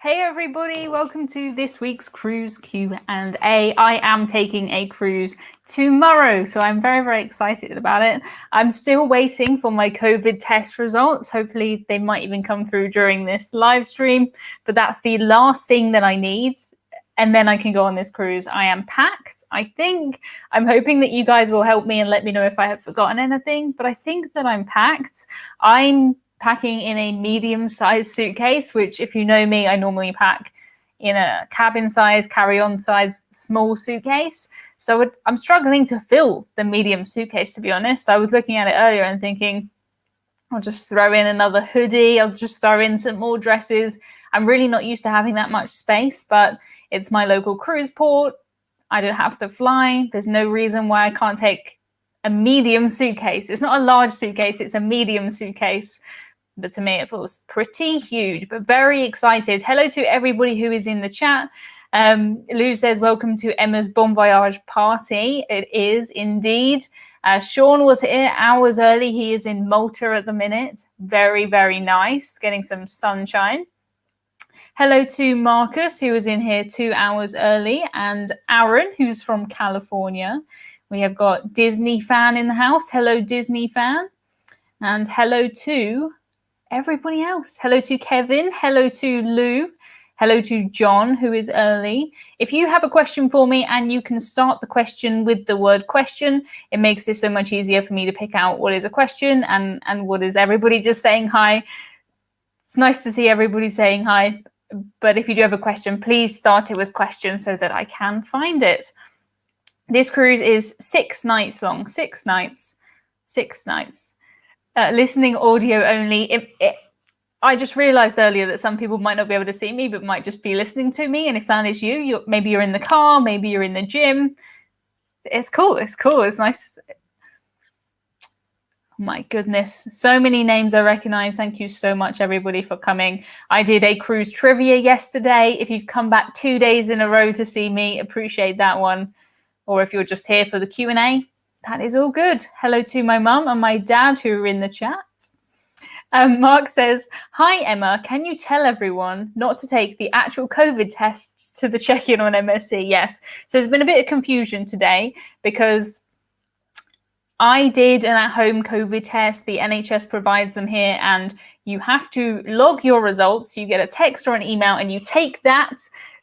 Hey everybody, welcome to this week's cruise Q&A. I am taking a cruise tomorrow, so I'm very excited about it. I'm still waiting for my COVID test results. Hopefully they might even come through during this live stream, but that's the last thing that I need. And then I can go on this cruise. I am packed, I think. I'm hoping that you guys will help me and let me know if I have forgotten anything, but I think that I'm packed. I'm packing in a medium-sized suitcase, which if you know me, I normally pack in a cabin size, carry-on size, small suitcase. So I'm struggling to fill the medium suitcase, to be honest. I was looking at it earlier and thinking, I'll just throw in another hoodie. I'll just throw in some more dresses. I'm really not used to having that much space, but it's my local cruise port. I don't have to fly. There's no reason why I can't take a medium suitcase. It's not a large suitcase, it's a medium suitcase. But to me, it feels pretty huge, but very excited. Hello to everybody who is in the chat. Lou says, welcome to Emma's Bon Voyage party. It is indeed. Sean was here hours early. He is in Malta at the minute. Very nice, getting some sunshine. Hello to Marcus, who was in here 2 hours early, and Aaron, who's from California. We have got Disney fan in the house. Hello, Disney fan. And hello to everybody else. Hello to Kevin. Hello to Lou. Hello to John, who is early. If you have a question for me and you can start the question with the word question, it makes this so much easier for me to pick out what is a question and what is everybody just saying hi. It's nice to see everybody saying hi. But if you do have a question, please start it with question so that I can find it. This cruise is 6 nights long. 6 nights. 6 nights. Listening audio only. I just realized earlier that some people might not be able to see me, but might just be listening to me. And if that is you, maybe you're in the car, maybe you're in the gym. It's cool. It's cool. It's nice. My goodness, so many names I recognize. Thank you so much, everybody, for coming. I did a cruise trivia yesterday. If you've come back 2 days in a row to see me, appreciate that one. Or if you're just here for the Q&A, that is all good. Hello to my mum and my dad who are in the chat. Mark says, hi, Emma. Can you tell everyone not to take the actual COVID tests to the check-in on MSC? Yes. So there's been a bit of confusion today because I did an at-home COVID test. The NHS provides them here, and you have to log your results. You get a text or an email, and you take that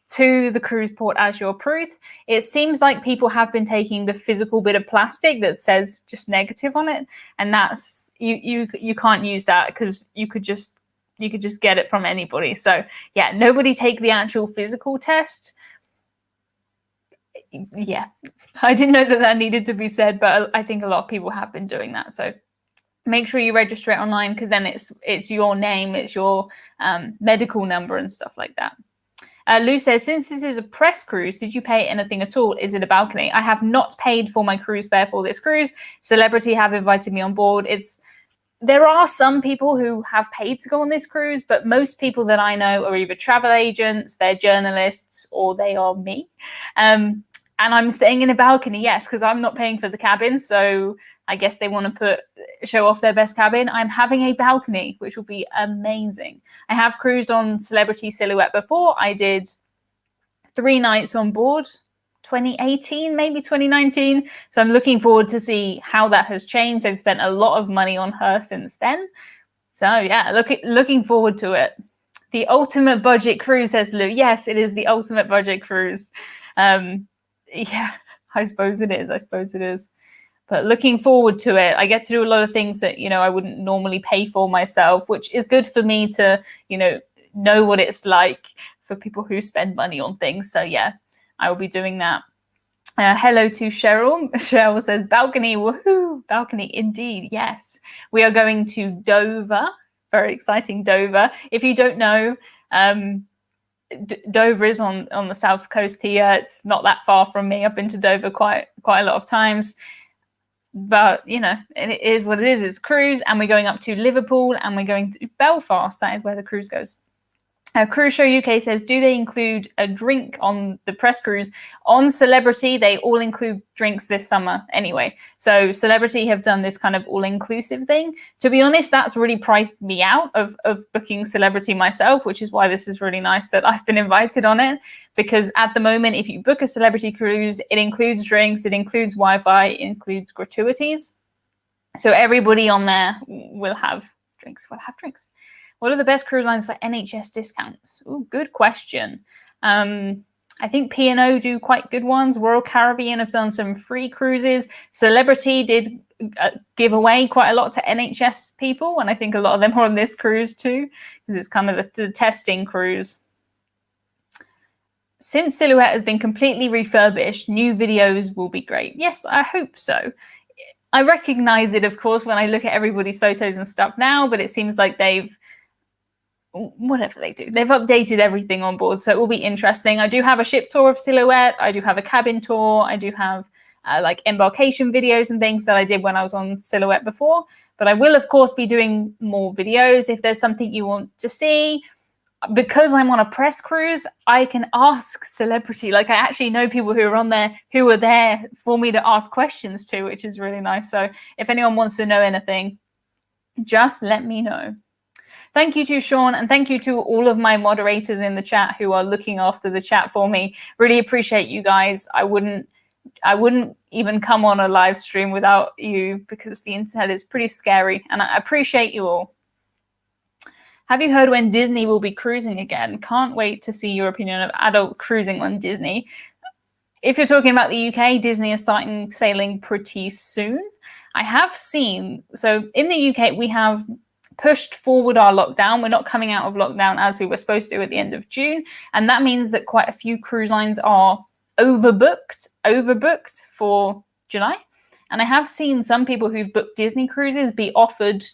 to the cruise port as your proof. It seems like people have been taking the physical bit of plastic that says just negative on it, and that's you can't use that because you could just get it from anybody. So yeah, nobody take the actual physical test. Yeah, I didn't know that needed to be said, but I think a lot of people have been doing that. So make sure you register it online because then it's your name, it's your medical number and stuff like that. Lou says, since this is a press cruise, did you pay anything at all? Is it a balcony? I have not paid for my cruise fare for this cruise. Celebrity have invited me on board. There are some people who have paid to go on this cruise, but most people that I know are either travel agents, they're journalists, or they are me. And I'm staying in a balcony, yes, because I'm not paying for the cabin. So I guess they want to show off their best cabin. I'm having a balcony, which will be amazing. I have cruised on Celebrity Silhouette before. I did 3 nights on board, 2018, maybe 2019. So I'm looking forward to see how that has changed. I've spent a lot of money on her since then. So yeah, looking forward to it. The ultimate budget cruise, says Lou. Yes, it is the ultimate budget cruise. Yeah, I suppose it is. But looking forward to it. I get to do a lot of things that, I wouldn't normally pay for myself, which is good for me to, know what it's like for people who spend money on things. So yeah, I will be doing that. Hello to Cheryl. Cheryl says, balcony, woohoo, balcony indeed, yes. We are going to Dover, very exciting Dover. If you don't know, Dover is on the south coast here. It's not that far from me. I've been to Dover quite a lot of times. But, it is what it is. It's cruise, and we're going up to Liverpool, and we're going to Belfast. That is where the cruise goes. Cruise Show UK says, do they include a drink on the press cruise? On Celebrity, they all include drinks this summer anyway. So Celebrity have done this kind of all-inclusive thing. To be honest, that's really priced me out of booking Celebrity myself, which is why this is really nice that I've been invited on it. Because at the moment, if you book a Celebrity cruise, it includes drinks, it includes Wi-Fi, it includes gratuities. So everybody on there will have drinks. What are the best cruise lines for NHS discounts? Ooh, good question. I think P&O do quite good ones. Royal Caribbean have done some free cruises. Celebrity did give away quite a lot to NHS people, and I think a lot of them are on this cruise too, because it's kind of the testing cruise. Since Silhouette has been completely refurbished, new videos will be great. Yes, I hope so. I recognize it, of course, when I look at everybody's photos and stuff now, but it seems like whatever they do, they've updated everything on board, so it will be interesting. I do have a ship tour of Silhouette, I do have a cabin tour, I do have like embarkation videos and things that I did when I was on Silhouette before, but I will of course be doing more videos. If there's something you want to see, because I'm on a press cruise, I can ask Celebrity. Like, I actually know people who are on there who are there for me to ask questions to, which is really nice. So if anyone wants to know anything, just let me know. Thank you to Sean, and thank you to all of my moderators in the chat who are looking after the chat for me. Really appreciate you guys. I wouldn't even come on a live stream without you, because the internet is pretty scary, and I appreciate you all. Have you heard when Disney will be cruising again? Can't wait to see your opinion of adult cruising on Disney. If you're talking about the UK, Disney are starting sailing pretty soon. I have seen, so in the UK, we have pushed forward our lockdown. We're not coming out of lockdown as we were supposed to at the end of June. And that means that quite a few cruise lines are overbooked for July. And I have seen some people who've booked Disney cruises be offered,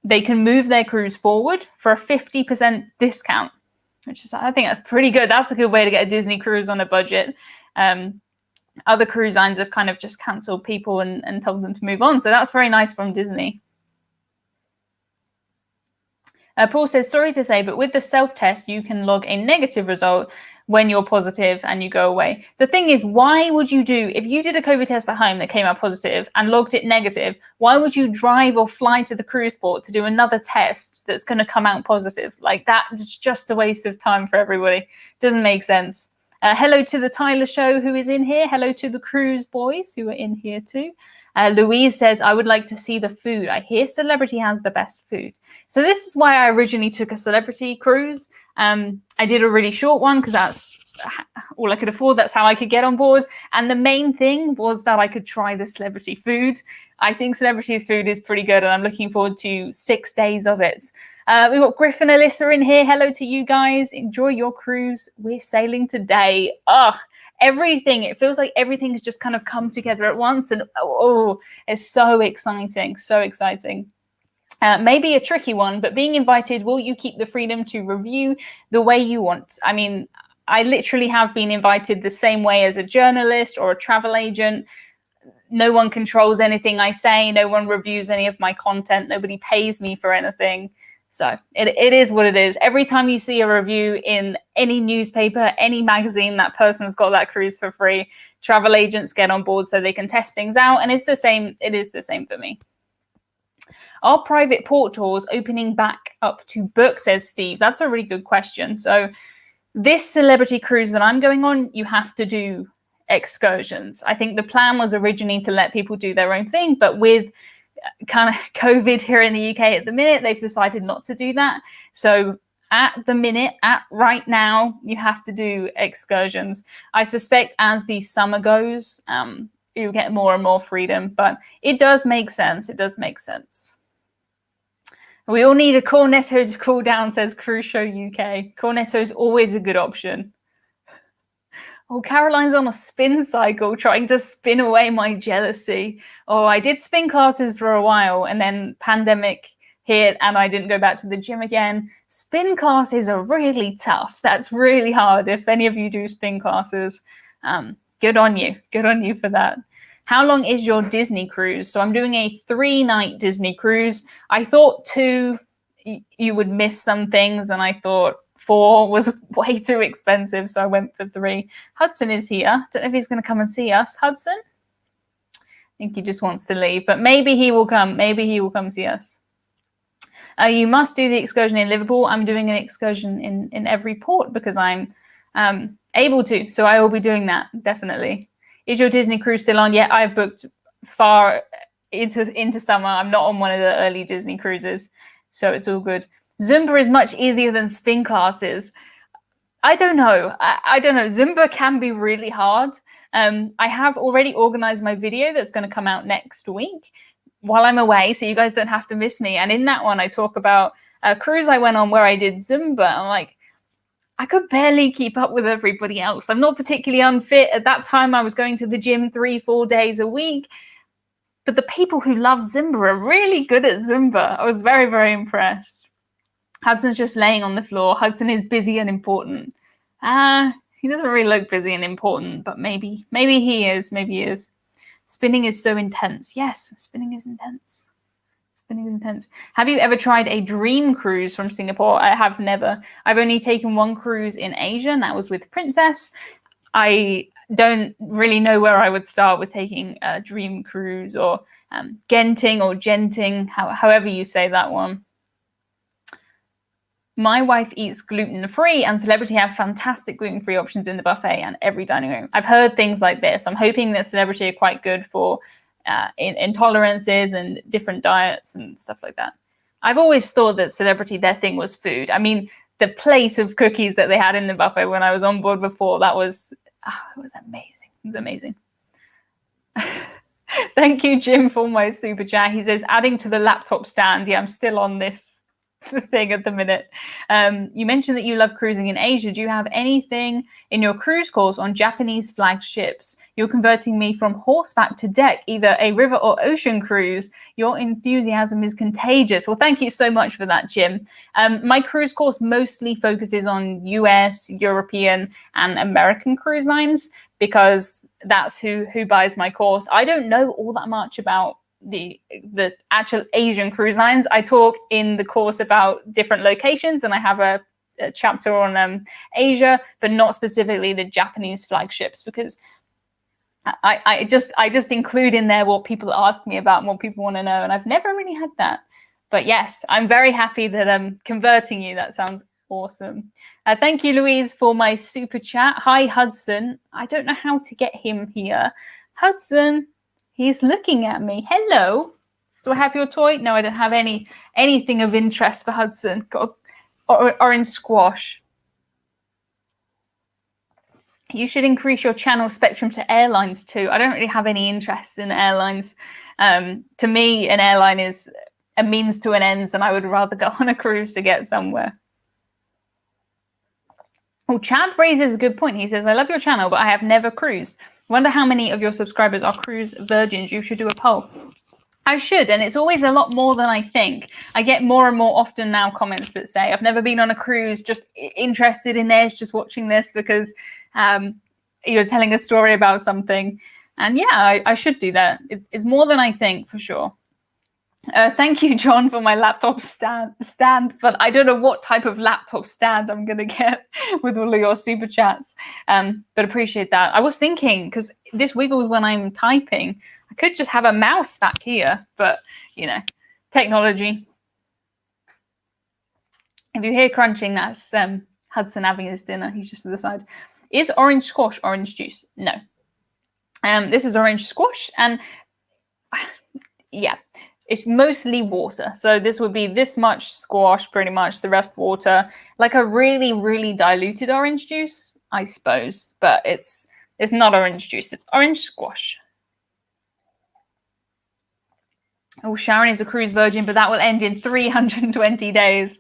they can move their cruise forward for a 50% discount, which is, I think that's pretty good. That's a good way to get a Disney cruise on a budget. Other cruise lines have kind of just cancelled people and told them to move on. So that's very nice from Disney. Paul says, sorry to say, but with the self-test, you can log a negative result when you're positive and you go away. The thing is, why would you do, if you did a COVID test at home that came out positive and logged it negative, why would you drive or fly to the cruise port to do another test that's going to come out positive? Like, that's just a waste of time for everybody. Doesn't make sense. Hello to the Tyler Show who is in here. Hello to the cruise boys who are in here too. Louise says, I would like to see the food. I hear Celebrity has the best food. So this is why I originally took a Celebrity cruise. I did a really short one because that's all I could afford. That's how I could get on board. And the main thing was that I could try the Celebrity food. I think Celebrity's food is pretty good, and I'm looking forward to 6 days of it. We've got Griff and Alyssa in here. Hello to you guys. Enjoy your cruise. We're sailing today. Everything. It feels like everything has just kind of come together at once. And it's so exciting. So exciting. Maybe a tricky one, but being invited, will you keep the freedom to review the way you want? I mean, I literally have been invited the same way as a journalist or a travel agent. No one controls anything I say. No one reviews any of my content. Nobody pays me for anything. So it is what it is. Every time you see a review in any newspaper, any magazine, that person's got that cruise for free. Travel agents get on board so they can test things out. And it's the same. It is the same for me. Are private port tours opening back up to book, says Steve? That's a really good question. So this Celebrity cruise that I'm going on, you have to do excursions. I think the plan was originally to let people do their own thing, but with kind of COVID here in the UK at the minute, they've decided not to do that. So at the minute, right now, you have to do excursions. I suspect as the summer goes, you get more and more freedom, but it does make sense. It does make sense. We all need a cornetto to cool down, says Cruise Show UK. Cornetto is always a good option. Oh, Caroline's on a spin cycle, trying to spin away my jealousy. Oh, I did spin classes for a while, and then pandemic hit, and I didn't go back to the gym again. Spin classes are really tough. That's really hard. If any of you do spin classes, good on you. Good on you for that. How long is your Disney cruise? So I'm doing a 3-night Disney cruise. I thought 2, you would miss some things, and I thought 4 was way too expensive, so I went for 3. Hudson is here. Don't know if he's going to come and see us. Hudson? I think he just wants to leave, but maybe he will come. Maybe he will come see us. You must do the excursion in Liverpool. I'm doing an excursion in every port because I'm able to. So I will be doing that, definitely. Is your Disney cruise still on? Yeah, I've booked far into summer. I'm not on one of the early Disney cruises, so it's all good. Zumba is much easier than spin classes. I don't know. I don't know. Zumba can be really hard. I have already organized my video that's going to come out next week while I'm away, so you guys don't have to miss me. And in that one, I talk about a cruise I went on where I did Zumba. I'm like, I could barely keep up with everybody else. I'm not particularly unfit. At that time, I was going to the gym 3-4 days a week. But the people who love Zumba are really good at Zumba. I was very, very impressed. Hudson's just laying on the floor. Hudson is busy and important. He doesn't really look busy and important, but maybe he is. Maybe he is. Spinning is so intense. Yes, spinning is intense. Spinning is intense. Have you ever tried a dream cruise from Singapore? I have never. I've only taken one cruise in Asia, and that was with Princess. I don't really know where I would start with taking a dream cruise or Genting or Genting, however you say that one. My wife eats gluten-free, and Celebrity have fantastic gluten-free options in the buffet and every dining room. I've heard things like this. I'm hoping that Celebrity are quite good for intolerances and different diets and stuff like that. I've always thought that Celebrity, their thing was food. I mean, the plate of cookies that they had in the buffet when I was on board before, it was amazing. It was amazing. Thank you, Jim, for my super chat. He says, adding to the laptop stand. Yeah, I'm still on this thing at the minute. You mentioned that you love cruising in Asia. Do you have anything in your cruise course on Japanese flagged ships? You're converting me from horseback to deck, either a river or ocean cruise. Your enthusiasm is contagious. Well, thank you so much for that, Jim. My cruise course mostly focuses on US, European, and American cruise lines because that's who buys my course. I don't know all that much about the actual Asian cruise lines. I talk in the course about different locations, and I have a chapter on Asia, but not specifically the Japanese flagships, because I just include in there what people ask me about and what people want to know, and I've never really had that. But yes, I'm very happy that I'm converting you. That sounds awesome. Thank you, Louise, for my super chat. Hi, Hudson. I don't know how to get him here. Hudson, he's looking at me. Hello. Do I have your toy? No, I don't have anything of interest for Hudson. Got orange squash. You should increase your channel spectrum to airlines too. I don't really have any interest in airlines. To me, an airline is a means to an end, and I would rather go on a cruise to get somewhere. Well, Chad raises a good point. He says, I love your channel, but I have never cruised. Wonder how many of your subscribers are cruise virgins. You should do a poll. I should, and it's always a lot more than I think. I get more and more often now comments that say, I've never been on a cruise, just interested in this, just watching this because you're telling a story about something. And yeah, I should do that. It's more than I think, for sure. Thank you, John, for my laptop stand, but I don't know what type of laptop stand I'm going to get with all of your super chats, but appreciate that. I was thinking, because this wiggles when I'm typing, I could just have a mouse back here, but, you know, technology. If you hear crunching, that's Hudson having his dinner. He's just to the side. Is orange squash orange juice? No. This is orange squash, and yeah. It's mostly water. So this would be this much squash, pretty much, the rest water. Like a really, really diluted orange juice, I suppose. But it's not orange juice, it's orange squash. Oh, Sharon is a cruise virgin, but that will end in 320 days.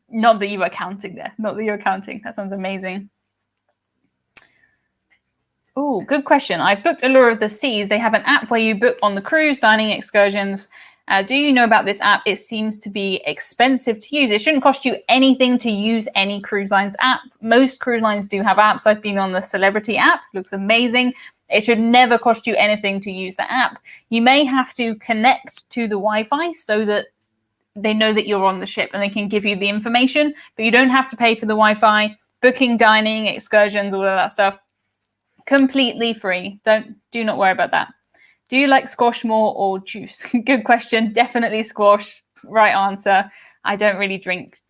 Not that you were counting there. Not that you were counting. That sounds amazing. Oh, good question. I've booked Allure of the Seas. They have an app where you book on the cruise, dining, excursions. Do you know about this app? It seems to be expensive to use. It shouldn't cost you anything to use any cruise lines app. Most cruise lines do have apps. I've been on the Celebrity app. Looks amazing. It should never cost you anything to use the app. You may have to connect to the Wi-Fi so that they know that you're on the ship and they can give you the information, but you don't have to pay for the Wi-Fi, booking, dining, excursions, all of that stuff. Completely free. Do not worry about that. Do you like squash more or juice? Good question. Definitely squash. Right answer. I don't really drink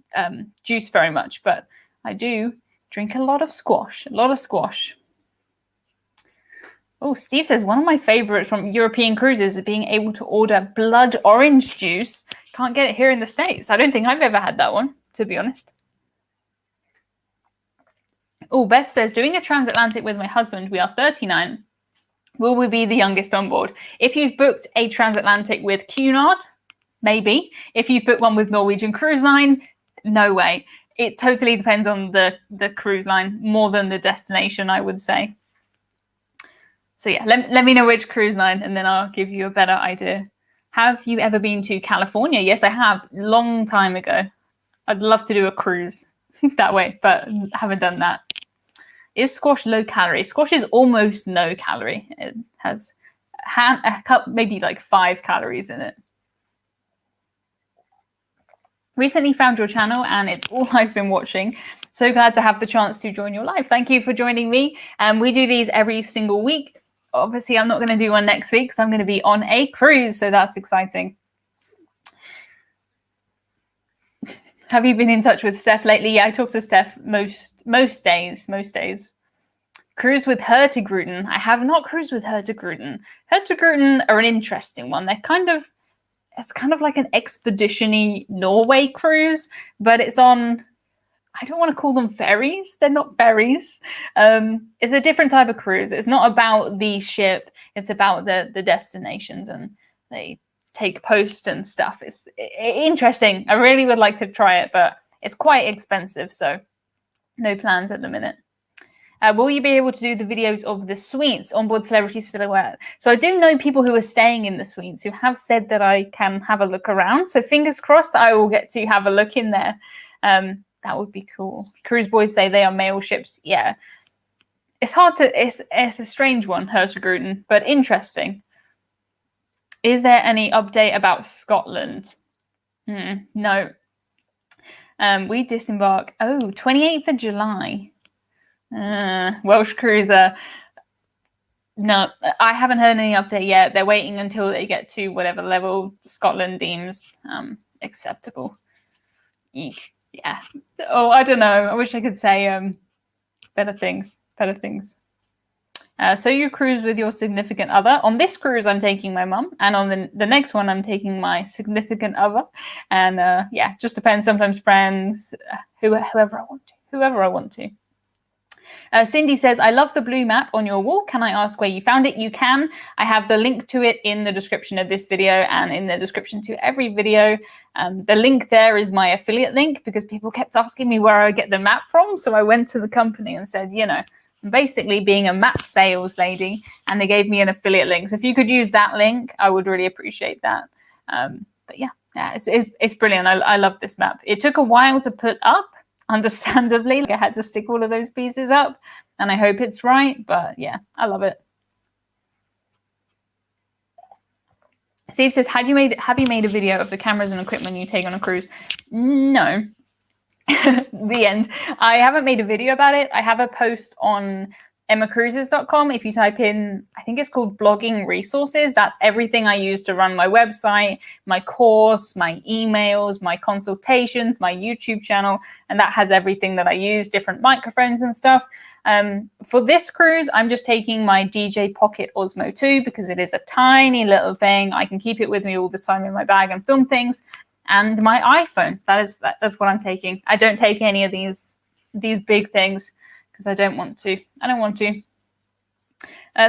juice very much, but I do drink a lot of squash. A lot of squash. Oh, Steve says, one of my favorites from European cruises is being able to order blood orange juice. Can't get it here in the States. I don't think I've ever had that one, to be honest. Oh, Beth says, doing a transatlantic with my husband, we are 39. Will we be the youngest on board? If you've booked a transatlantic with Cunard, maybe. If you've booked one with Norwegian Cruise Line, no way. It totally depends on the cruise line more than the destination, I would say. So yeah, let me know which cruise line and then I'll give you a better idea. Have you ever been to California? Yes, I have. Long time ago. I'd love to do a cruise that way, but haven't done that. Is squash low calorie? Squash is almost no calorie. It has a cup, maybe like 5 calories in it. Recently found your channel and it's all I've been watching. So glad to have the chance to join your live. Thank you for joining me. We do these every single week. Obviously, I'm not going to do one next week, so I'm going to be on a cruise, so that's exciting. Have you been in touch with Steph lately? Yeah, I talk to Steph most days. Cruise with Hurtigruten. I have not cruised with Hurtigruten. Hurtigruten are an interesting one. It's kind of like an expedition-y Norway cruise, but it's on, I don't want to call them ferries. They're not ferries. It's a different type of cruise. It's not about the ship. It's about the destinations, and they take post and stuff. It's interesting. I really would like to try it, but it's quite expensive, so no plans at the minute. Will you be able to do the videos of the suites on board Celebrity Silhouette? So I do know people who are staying in the suites who have said that I can have a look around. So fingers crossed I will get to have a look in there. That would be cool. Cruise boys say they are mail ships. Yeah. It's hard to, it's a strange one, Hurtigruten, but interesting. Is there any update about Scotland? No. We disembark, 28th of July. Welsh cruiser. No, I haven't heard any update yet. They're waiting until they get to whatever level Scotland deems acceptable. Eek. Yeah. Oh, I don't know. I wish I could say better things. So you cruise with your significant other. On this cruise, I'm taking my mum, and on the next one, I'm taking my significant other. And yeah, just depends. Sometimes friends, whoever I want to. Cindy says, I love the blue map on your wall. Can I ask where you found it? You can. I have the link to it in the description of this video and in the description to every video. The link there is my affiliate link because people kept asking me where I get the map from. So I went to the company and said, you know, I'm basically being a map sales lady, and they gave me an affiliate link. So if you could use that link, I would really appreciate that. But yeah, it's brilliant. I love this map. It took a while to put up. Understandably, I had to stick all of those pieces up, and I hope it's right, but yeah, I love it. Steve says, have you made a video of the cameras and equipment you take on a cruise? No. The end. I haven't made a video about it. I have a post on emmacruises.com. If you type in, I think it's called blogging resources, that's everything I use to run my website, my course, my emails, my consultations, my YouTube channel, and that has everything that I use, different microphones and stuff. For this cruise, I'm just taking my DJ Pocket Osmo 2 because it is a tiny little thing. I can keep it with me all the time in my bag and film things. And my iPhone, that's what I'm taking. I don't take any of these big things because I don't want to.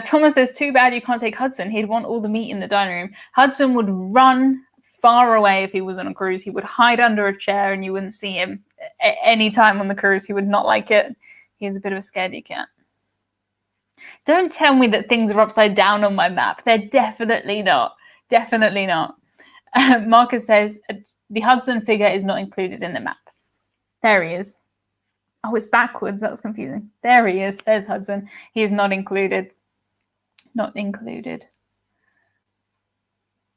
Thomas says, too bad you can't take Hudson. He'd want all the meat in the dining room. Hudson would run far away if he was on a cruise. He would hide under a chair and you wouldn't see him any time on the cruise. He would not like it. He's a bit of a scaredy cat. Don't tell me that things are upside down on my map. They're definitely not. Definitely not. Marcus says, the Hudson figure is not included in the map. There he is. Oh, it's backwards. That's confusing. There he is. There's Hudson. He is not included. Not included.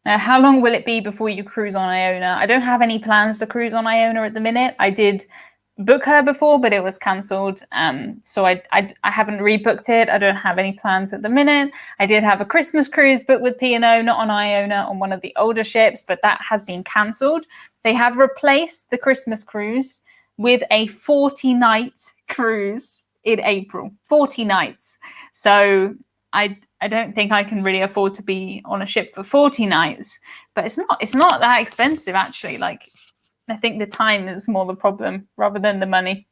How long will it be before you cruise on Iona? I don't have any plans to cruise on Iona at the minute. I did book her before, but it was cancelled. So I haven't rebooked it. I don't have any plans at the minute. I did have a Christmas cruise booked with P&O, not on Iona, on one of the older ships, but that has been cancelled. They have replaced the Christmas cruise with a 40-night cruise in April. 40 nights. So I don't think I can really afford to be on a ship for 40 nights, but it's not that expensive actually. Like, I think the time is more the problem rather than the money.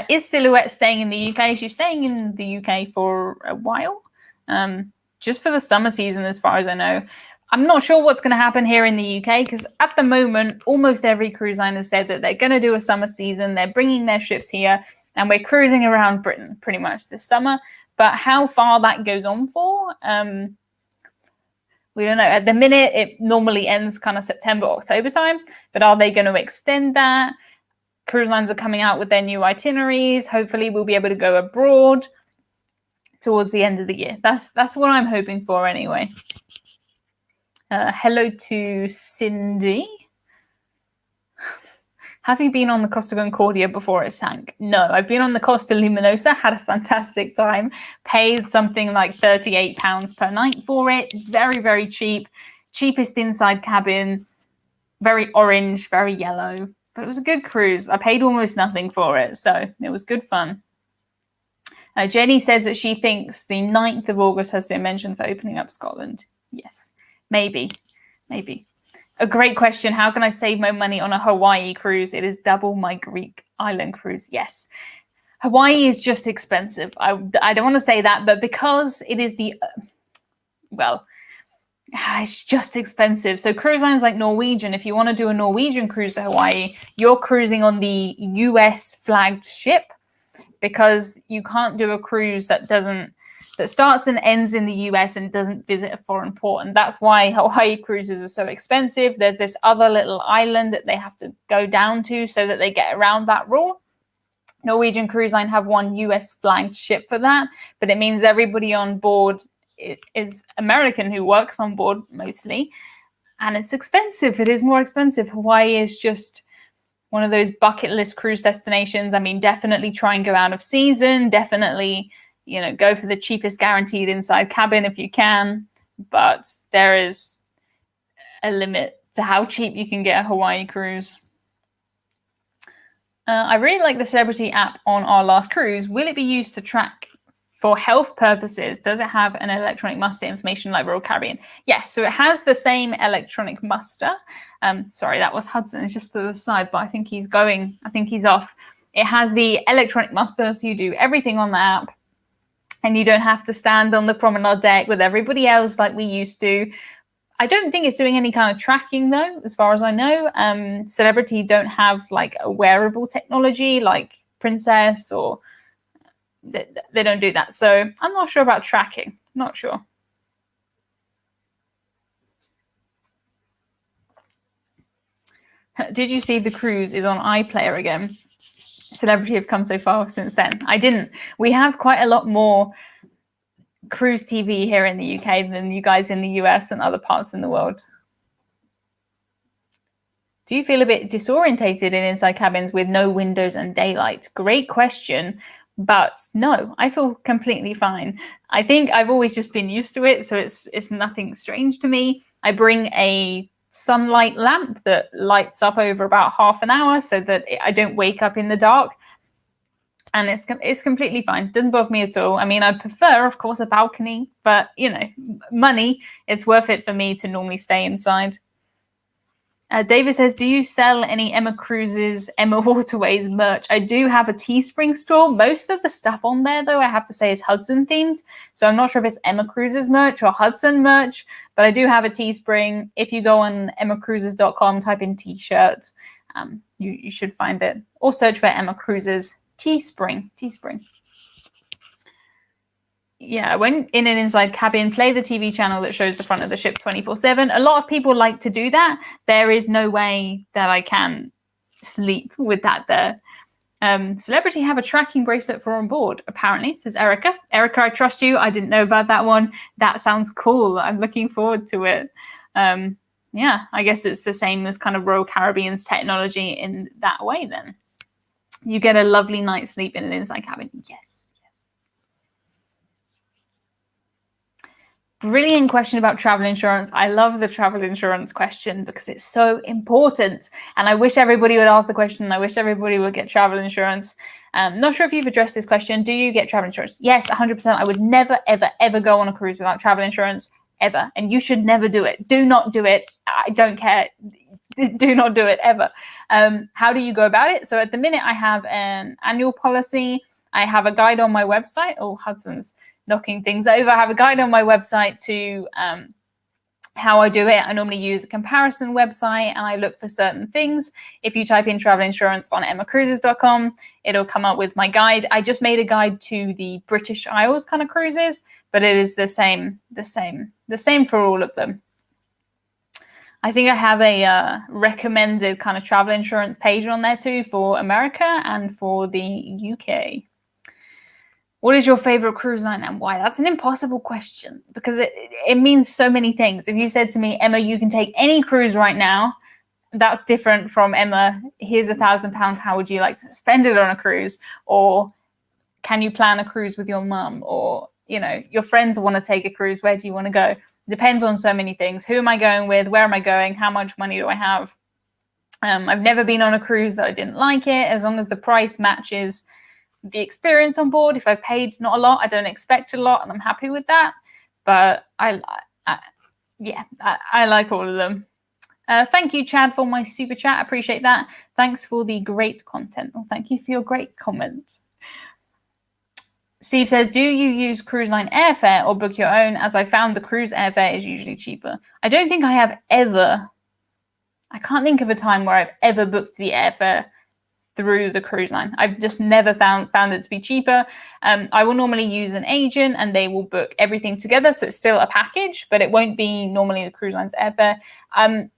Is Silhouette staying in the UK? She's staying in the UK for a while, just for the summer season, as far as I know. I'm not sure what's going to happen here in the UK because at the moment, almost every cruise line has said that they're going to do a summer season. They're bringing their ships here and we're cruising around Britain pretty much this summer. But how far that goes on for, we don't know. At the minute, it normally ends kind of September, October time. But are they going to extend that? Cruise lines are coming out with their new itineraries. Hopefully, we'll be able to go abroad towards the end of the year. That's what I'm hoping for anyway. Hello to Cindy. Have you been on the Costa Concordia before it sank? No, I've been on the Costa Luminosa, had a fantastic time, paid something like £38 per night for it. Very, very cheap. Cheapest inside cabin, very orange, very yellow. But it was a good cruise. I paid almost nothing for it, so it was good fun. Jenny says that she thinks the 9th of August has been mentioned for opening up Scotland. Yes, maybe. A great question. How can I save my money on a Hawaii cruise? It is double my Greek island cruise. Yes. Hawaii is just expensive. I don't want to say that, but because it is it's just expensive. So cruise lines like Norwegian, if you want to do a Norwegian cruise to Hawaii, you're cruising on the US flagged ship because you can't do a cruise that starts and ends in the US and doesn't visit a foreign port. And that's why Hawaii cruises are so expensive. There's this other little island that they have to go down to so that they get around that rule. Norwegian Cruise Line have one US flagged ship for that, but it means everybody on board is American who works on board mostly. And it's expensive. It is more expensive. Hawaii is just one of those bucket list cruise destinations. I mean, definitely try and go out of season. Definitely, go for the cheapest guaranteed inside cabin if you can. But there is a limit to how cheap you can get a Hawaii cruise. I really like the Celebrity app on our last cruise. Will it be used to track for health purposes? Does it have an electronic muster information like Royal Caribbean? Yes, so it has the same electronic muster. Sorry, that was Hudson. It's just to the side, but I think he's going. I think he's off. It has the electronic muster, so you do everything on the app. And you don't have to stand on the promenade deck with everybody else like we used to. I don't think it's doing any kind of tracking, though, as far as I know. Celebrity don't have like a wearable technology like Princess, or they don't do that. So I'm not sure about tracking. Not sure. Did you see the cruise is on iPlayer again? Celebrity have come so far since then. I didn't. We have quite a lot more cruise TV here in the UK than you guys in the US and other parts in the world. Do you feel a bit disorientated in inside cabins with no windows and daylight? Great question, but no, I feel completely fine. I think I've always just been used to it, so it's nothing strange to me. I bring a sunlight lamp that lights up over about half an hour so that I don't wake up in the dark. And it's completely fine. Doesn't bother me at all. I mean, I'd prefer, of course, a balcony, but, money, it's worth it for me to normally stay inside. David says, do you sell any Emma Cruises, Emma Waterways merch? I do have a Teespring store. Most of the stuff on there, though, I have to say is Hudson themed. So I'm not sure if it's Emma Cruises merch or Hudson merch, but I do have a Teespring. If you go on emmacruises.com, type in t-shirt, you should find it. Or search for Emma Cruises Teespring. Yeah, when in an inside cabin, play the TV channel that shows the front of the ship 24/7. A lot of people like to do that. There is no way that I can sleep with that there. Celebrity have a tracking bracelet for on board, apparently, says Erica. Erica, I trust you. I didn't know about that one. That sounds cool. I'm looking forward to it. Yeah, I guess it's the same as kind of Royal Caribbean's technology in that way then. You get a lovely night's sleep in an inside cabin. Yes. Brilliant question about travel insurance. I love the travel insurance question because it's so important. And I wish everybody would ask the question. I wish everybody would get travel insurance. Not sure if you've addressed this question. Do you get travel insurance? Yes, 100%. I would never, ever, ever go on a cruise without travel insurance, ever. And you should never do it. Do not do it. I don't care. Do not do it, ever. How do you go about it? So at the minute, I have an annual policy. I have a guide on my website. Oh, Hudson's knocking things over. I have a guide on my website to how I do it. I normally use a comparison website and I look for certain things. If you type in travel insurance on emmacruises.com, it'll come up with my guide. I just made a guide to the British Isles kind of cruises, but it is the same for all of them. I think I have a recommended kind of travel insurance page on there too for America and for the UK. What is your favorite cruise line and why? That's an impossible question because it means so many things. If you said to me, Emma, you can take any cruise right now, that's different from Emma, here's £1,000. How would you like to spend it on a cruise? Or can you plan a cruise with your mum? Or, you know, your friends want to take a cruise. Where do you want to go? Depends on so many things. Who am I going with? Where am I going? How much money do I have? I've never been on a cruise that I didn't like it. As long as the price matches the experience on board. If I've paid not a lot, I don't expect a lot, and I'm happy with that. But I like all of them. Thank you, Chad, for my super chat. I appreciate that. Thanks for the great content. Well, thank you for your great comments. Steve says, do you use cruise line airfare or book your own? As I found the cruise airfare is usually cheaper. I don't think I have ever. I can't think of a time where I've ever booked the airfare through the cruise line. I've just never found it to be cheaper. I will normally use an agent and they will book everything together. So it's still a package, but it won't be normally the cruise line's airfare.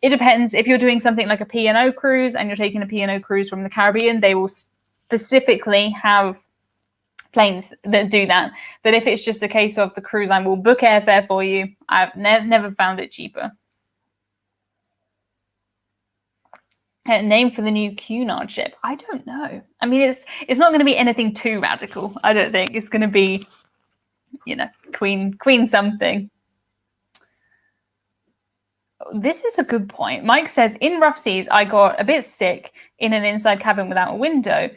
It depends. If you're doing something like a P&O cruise and you're taking a P&O cruise from the Caribbean, they will specifically have planes that do that. But if it's just a case of the cruise line will book airfare for you, I've never found it cheaper. Name for the new Cunard ship? I don't know. I mean, it's not going to be anything too radical. I don't think it's going to be, you know, Queen something. This is a good point. Mike says, in rough seas, I got a bit sick in an inside cabin without a window.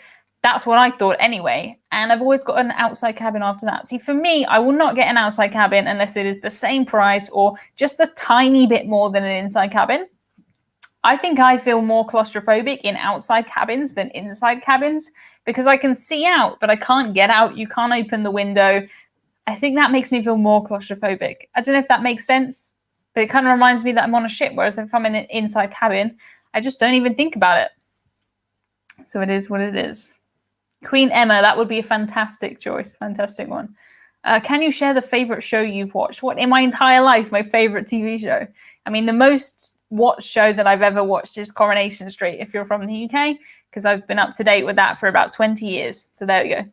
That's what I thought anyway. And I've always got an outside cabin after that. See, for me, I will not get an outside cabin unless it is the same price or just a tiny bit more than an inside cabin. I think I feel more claustrophobic in outside cabins than inside cabins because I can see out, but I can't get out. You can't open the window. I think that makes me feel more claustrophobic. I don't know if that makes sense, but it kind of reminds me that I'm on a ship, whereas if I'm in an inside cabin, I just don't even think about it. So it is what it is. Queen Emma, that would be a fantastic choice. Fantastic one. Can you share the favorite show you've watched? What, in my entire life, my favorite TV show? I mean, the most watched show that I've ever watched is Coronation Street, if you're from the UK, because I've been up to date with that for about 20 years. So there we go.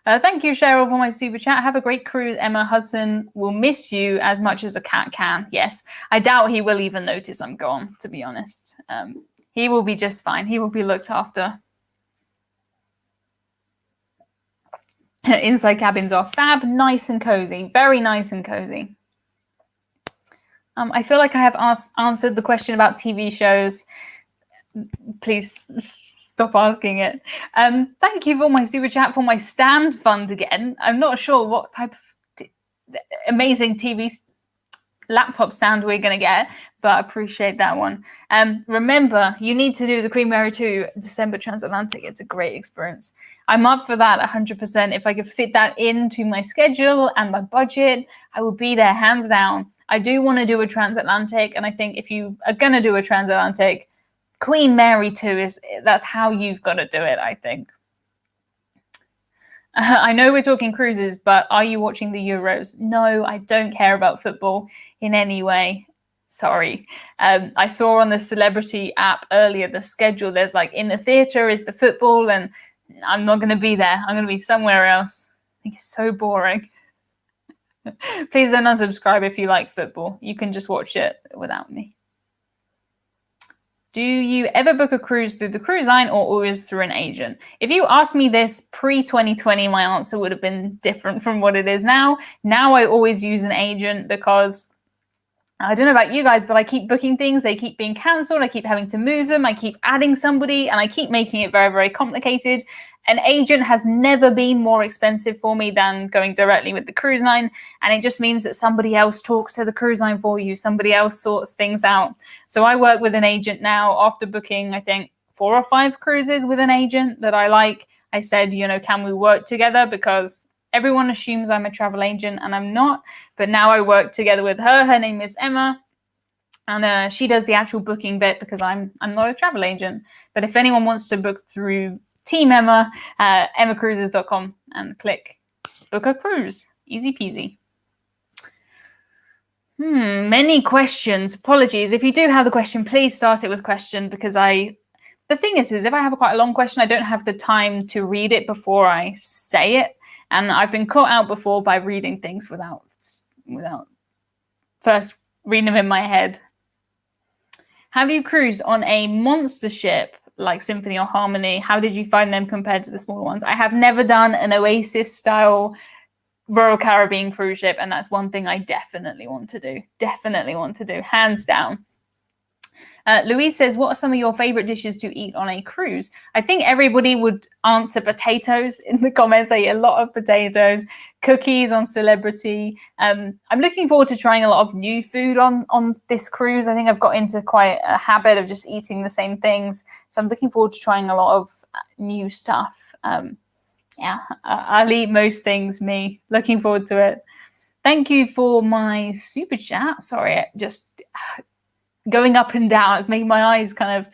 Thank you, Cheryl, for my super chat. Have a great cruise. Emma. Hudson will miss you as much as a cat can. Yes, I doubt he will even notice I'm gone, to be honest. He will be just fine. He will be looked after. Inside cabins are fab, nice and cozy. Very nice and cozy. I feel like I have answered the question about TV shows. Please stop asking it. Thank you for my super chat for my stand fund again. I'm not sure what type of amazing TV laptop stand we're going to get, but I appreciate that one. Remember, you need to do the Queen Mary 2 December transatlantic. It's a great experience. I'm up for that 100%. If I could fit that into my schedule and my budget, I will be there hands down. I do want to do a transatlantic, and I think if you are going to do a transatlantic, Queen Mary 2 that's how you've got to do it, I think. I know we're talking cruises, but are you watching the Euros? No, I don't care about football in any way. Sorry. I saw on the Celebrity app earlier the schedule. There's like in the theatre is the football, and I'm not going to be there. I'm going to be somewhere else. I think it's so boring. Please don't unsubscribe if you like football. You can just watch it without me. Do you ever book a cruise through the cruise line or always through an agent? If you asked me this pre-2020, my answer would have been different from what it is now. Now I always use an agent because I don't know about you guys, but I keep booking things. They keep being cancelled. I keep having to move them. I keep adding somebody and I keep making it very, very complicated. An agent has never been more expensive for me than going directly with the cruise line. And it just means that somebody else talks to the cruise line for you. Somebody else sorts things out. So I work with an agent now after booking, I think, 4 or 5 cruises with an agent that I like. I said, you know, can we work together? Because everyone assumes I'm a travel agent and I'm not. But now I work together with her. Her name is Emma. And she does the actual booking bit because I'm not a travel agent. But if anyone wants to book through Team Emma, emmacruises.com and click book a cruise. Easy peasy. Many questions. Apologies. If you do have the question, please start it with question because the thing is if I have a quite a long question, I don't have the time to read it before I say it. And I've been caught out before by reading things without first reading them in my head. Have you cruised on a monster ship like Symphony or Harmony? How did you find them compared to the smaller ones? I have never done an Oasis style Royal Caribbean cruise ship, and that's one thing I definitely want to do, hands down. Louise says, what are some of your favorite dishes to eat on a cruise? I think everybody would answer potatoes in the comments. I eat a lot of potatoes, cookies on Celebrity. I'm looking forward to trying a lot of new food on this cruise. I think I've got into quite a habit of just eating the same things. So I'm looking forward to trying a lot of new stuff. Yeah, I'll eat most things, me. Looking forward to it. Thank you for my super chat. Sorry, just going up and down. It's making my eyes kind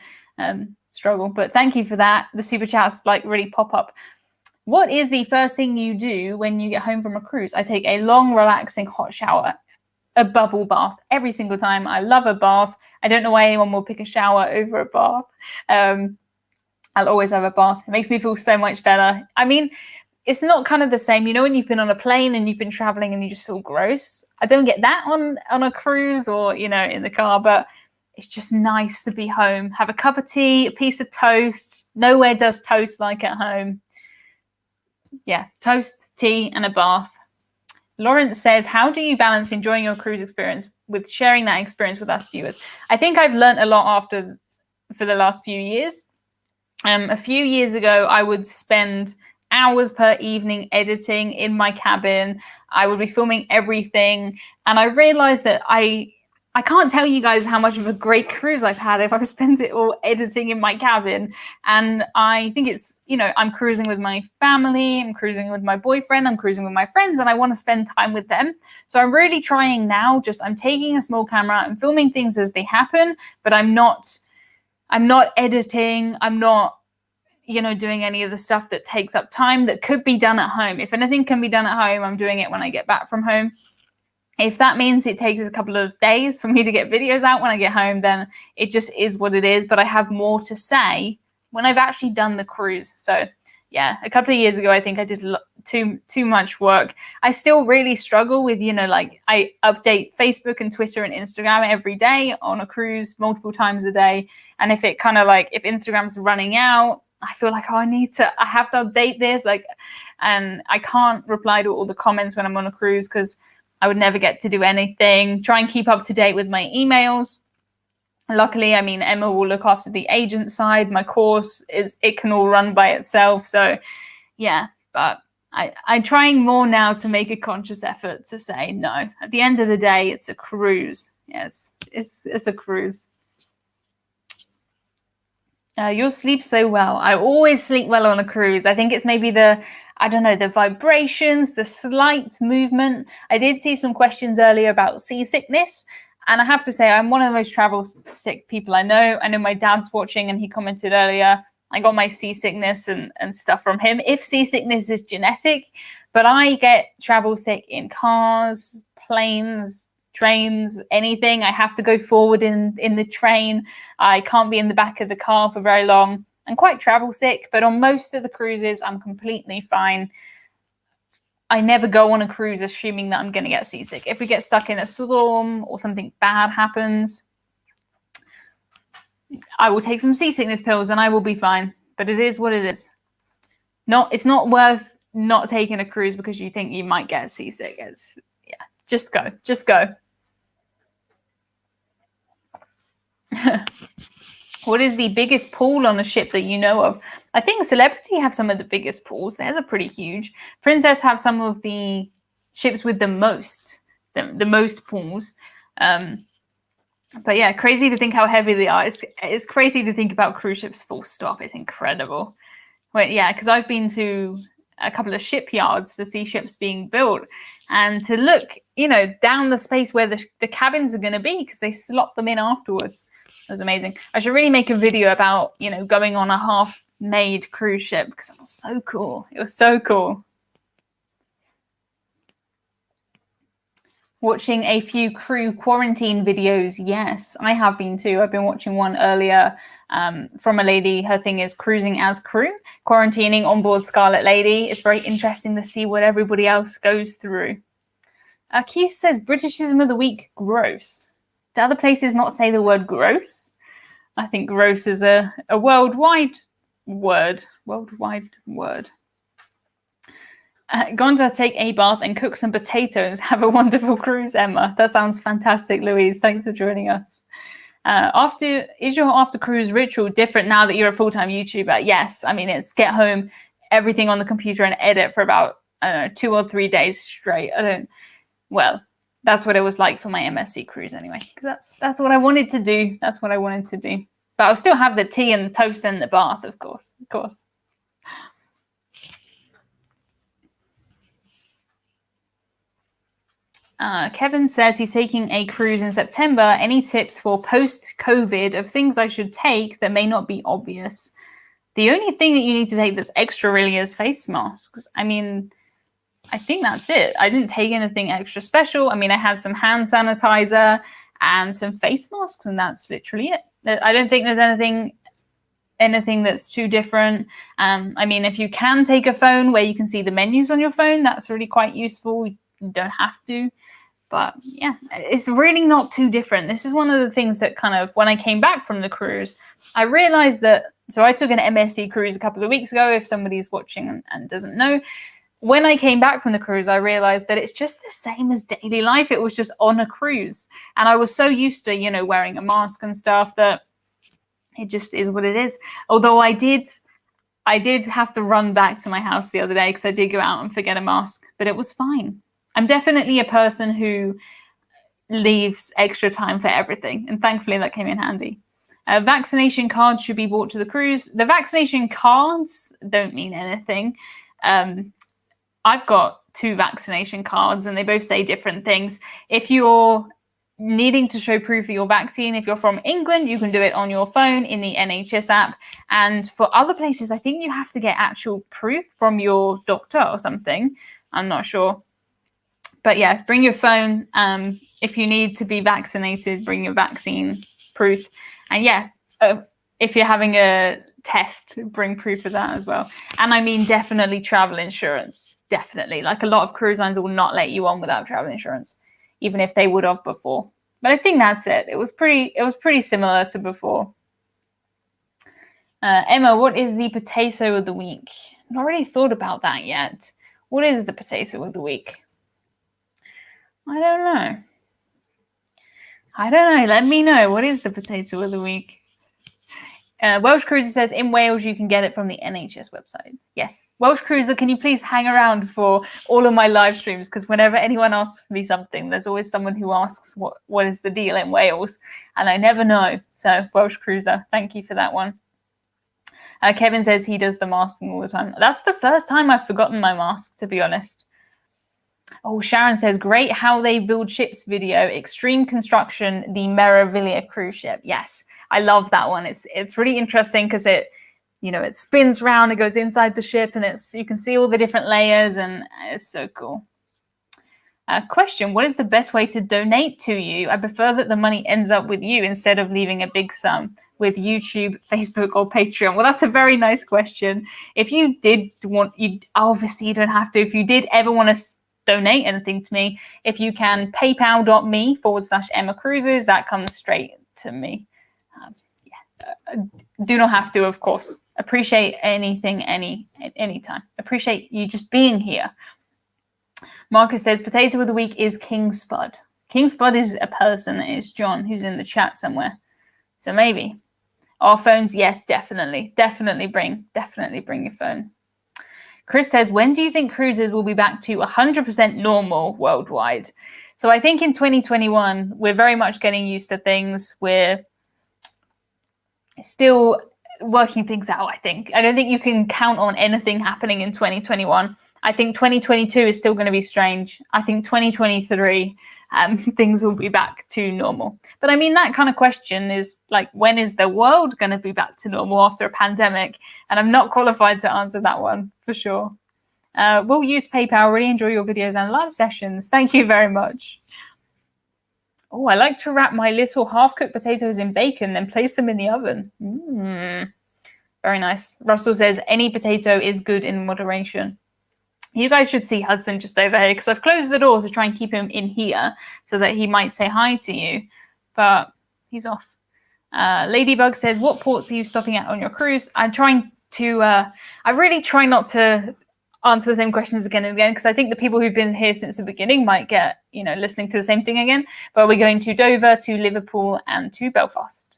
of struggle. But thank you for that. The super chats like really pop up. What is the first thing you do when you get home from a cruise? I take a long, relaxing hot shower, a bubble bath every single time. I love a bath. I don't know why anyone will pick a shower over a bath. I'll always have a bath. It makes me feel so much better. I mean, it's not kind of the same, you know, when you've been on a plane and you've been traveling and you just feel gross. I don't get that on a cruise or, you know, in the car, but it's just nice to be home. Have a cup of tea, a piece of toast. Nowhere does toast like at home. Yeah, toast, tea, and a bath. Lawrence says, how do you balance enjoying your cruise experience with sharing that experience with us viewers? I think I've learned a lot for the last few years. A few years ago, I would spend hours per evening editing in my cabin. I would be filming everything. And I realized that I can't tell you guys how much of a great cruise I've had if I've spent it all editing in my cabin. And I think it's, you know, I'm cruising with my family, I'm cruising with my boyfriend, I'm cruising with my friends, and I want to spend time with them. So I'm really trying now, I'm taking a small camera, I'm filming things as they happen, but I'm not editing, I'm not, you know, doing any of the stuff that takes up time that could be done at home. If anything can be done at home, I'm doing it when I get back from home. If that means it takes a couple of days for me to get videos out when I get home, then it just is what it is. But I have more to say when I've actually done the cruise. So yeah, a couple of years ago, I think I did too much work. I still really struggle with, you know, like I update Facebook and Twitter and Instagram every day on a cruise multiple times a day. And if it kind of like, if Instagram's running out, I feel like, oh, I have to update this. Like, and I can't reply to all the comments when I'm on a cruise because I would never get to do anything. Try and keep up to date with my emails. Luckily, I mean, Emma will look after the agent side. My course it can all run by itself. So yeah, but I'm trying more now to make a conscious effort to say no. At the end of the day, it's a cruise. Yes, it's a cruise. You'll sleep so well. I always sleep well on a cruise. I think it's maybe the vibrations, the slight movement. I did see some questions earlier about seasickness. And I have to say, I'm one of the most travel sick people I know. I know my dad's watching and he commented earlier, I got my seasickness and stuff from him. If seasickness is genetic, but I get travel sick in cars, planes, trains, anything. I have to go forward in the train. I can't be in the back of the car for very long. I'm quite travel sick, but on most of the cruises, I'm completely fine. I never go on a cruise assuming that I'm going to get seasick. If we get stuck in a storm or something bad happens, I will take some seasickness pills and I will be fine. But it is what it is. It's not worth not taking a cruise because you think you might get seasick. Just go. Just go. What is the biggest pool on a ship that you know of? I think Celebrity have some of the biggest pools. Theirs are pretty huge. Princess have some of the ships with the most pools. But yeah, crazy to think how heavy they are. It's crazy to think about cruise ships full stop. It's incredible. Wait, yeah, because I've been to a couple of shipyards to see ships being built and to look, down the space where the cabins are going to be because they slot them in afterwards. It was amazing. I should really make a video about, going on a half-made cruise ship because it was so cool. It was so cool. Watching a few crew quarantine videos. Yes, I have been too. I've been watching one earlier from a lady. Her thing is cruising as crew, quarantining on board Scarlet Lady. It's very interesting to see what everybody else goes through. Keith says Britishism of the week, gross. Do other places not say the word gross? I think gross is a worldwide word. Worldwide word. Gonda, take a bath and cook some potatoes. Have a wonderful cruise, Emma. That sounds fantastic, Louise. Thanks for joining us. Is your after cruise ritual different now that you're a full-time YouTuber? Yes. I mean, it's get home, everything on the computer and edit for about, 2 or 3 days straight. That's what it was like for my MSC cruise anyway. That's what I wanted to do. That's what I wanted to do. But I'll still have the tea and the toast and the bath, of course. Of course. Kevin says he's taking a cruise in September. Any tips for post-COVID of things I should take that may not be obvious? The only thing that you need to take that's extra really is face masks. I mean, I think that's it. I didn't take anything extra special. I mean, I had some hand sanitizer and some face masks, and that's literally it. I don't think there's anything that's too different. I mean, if you can take a phone where you can see the menus on your phone, that's really quite useful. You don't have to. But yeah, it's really not too different. This is one of the things that kind of, when I came back from the cruise, I realized that, so I took an MSC cruise a couple of weeks ago, if somebody's watching and doesn't know. When I came back from the cruise, I realized that it's just the same as daily life. It was just on a cruise. And I was so used to, wearing a mask and stuff that it just is what it is. Although I did have to run back to my house the other day because I did go out and forget a mask, but it was fine. I'm definitely a person who leaves extra time for everything. And thankfully that came in handy. Vaccination cards should be brought to the cruise. The vaccination cards don't mean anything. I've got 2 vaccination cards and they both say different things. If you're needing to show proof of your vaccine, if you're from England, you can do it on your phone in the NHS app. And for other places, I think you have to get actual proof from your doctor or something. I'm not sure. But yeah, bring your phone. If you need to be vaccinated, bring your vaccine proof. And yeah, if you're having a test, bring proof of that as well. And I mean, definitely travel insurance. Definitely. Like a lot of cruise lines will not let you on without travel insurance, even if they would have before. But I think that's it. It was pretty similar to before. Emma, what is the potato of the week? I've not really thought about that yet. What is the potato of the week? I don't know. Let me know. What is the potato of the week? Welsh Cruiser says, in Wales, you can get it from the NHS website. Yes. Welsh Cruiser, can you please hang around for all of my live streams? Because whenever anyone asks me something, there's always someone who asks what is the deal in Wales. And I never know. So Welsh Cruiser, thank you for that one. Kevin says he does the masking all the time. That's the first time I've forgotten my mask, to be honest. Oh, Sharon says, great how they build ships video. Extreme construction, the Meraviglia cruise ship. Yes, I love that one. It's really interesting because it spins around, it goes inside the ship, and you can see all the different layers, and it's so cool. Question, what is the best way to donate to you? I prefer that the money ends up with you instead of leaving a big sum with YouTube, Facebook, or Patreon. Well, that's a very nice question. If you did want, obviously you don't have to. If you did ever want to donate anything to me, if you can, paypal.me/Emma Cruises, that comes straight to me. Do not have to, of course. Appreciate anything, anytime. Appreciate you just being here. Marcus says, potato of the week is King Spud. King Spud is a person. It's John, who's in the chat somewhere. So maybe. Our phones, yes, definitely. Definitely bring your phone. Chris says, when do you think cruises will be back to 100% normal worldwide? So I think in 2021, we're very much getting used to things. We're still working things out, I think. I don't think you can count on anything happening in 2021. I think 2022 is still going to be strange. I think 2023, things will be back to normal. But I mean, that kind of question is like, when is the world going to be back to normal after a pandemic? And I'm not qualified to answer that one for sure. We'll use PayPal. Really enjoy your videos and live sessions. Thank you very much. Oh, I like to wrap my little half-cooked potatoes in bacon, then place them in the oven. Very nice. Russell says, any potato is good in moderation. You guys should see Hudson just over here because I've closed the door to try and keep him in here so that he might say hi to you, but he's off. Ladybug says, what ports are you stopping at on your cruise? I'm trying to, I really try not to answer the same questions again and again because I think the people who've been here since the beginning might get, listening to the same thing again, but we're going to Dover, to Liverpool, and to Belfast.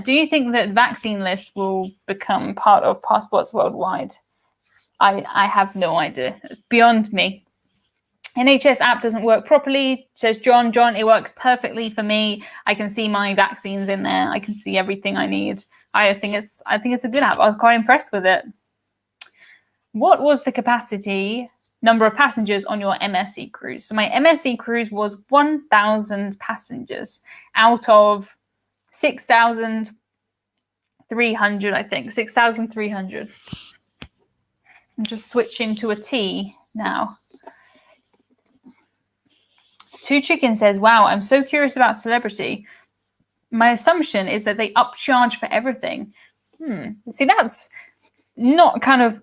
Do you think that vaccine lists will become part of passports worldwide? I have no idea. It's beyond me. NHS app doesn't work properly, says John. John, it works perfectly for me. I can see my vaccines in there. I can see everything I need. I think it's a good app. I was quite impressed with it. What was the capacity number of passengers on your MSC cruise? So my MSC cruise was 1,000 passengers out of 6,300, I think. 6,300. I'm just switching to a T now. Two Chicken says, wow, I'm so curious about Celebrity. My assumption is that they upcharge for everything. See, that's not kind of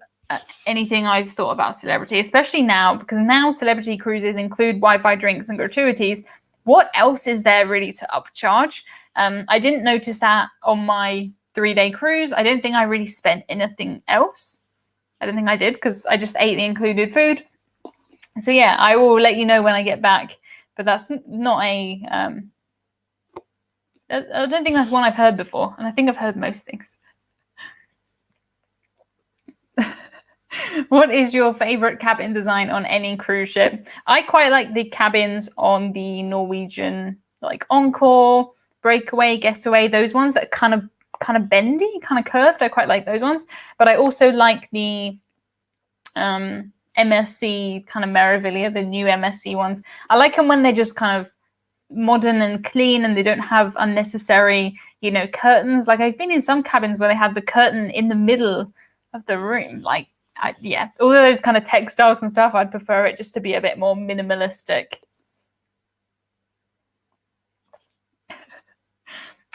anything I've thought about Celebrity, especially now, because now Celebrity cruises include Wi-Fi, drinks, and gratuities. What else is there really to upcharge? I didn't notice that on my 3-day cruise. I don't think I really spent anything else. I don't think I did because I just ate the included food. So yeah, I will let you know when I get back. But that's not a, I don't think that's one I've heard before. And I think I've heard most things. What is your favorite cabin design on any cruise ship? I quite like the cabins on the Norwegian, like Encore, Breakaway, Getaway, those ones that kind of bendy, kind of curved. I quite like those ones. But I also like the MSC kind of Meraviglia, the new MSC ones. I like them when they're just kind of modern and clean and they don't have unnecessary, curtains. Like I've been in some cabins where they have the curtain in the middle of the room. Like, all of those kind of textiles and stuff, I'd prefer it just to be a bit more minimalistic.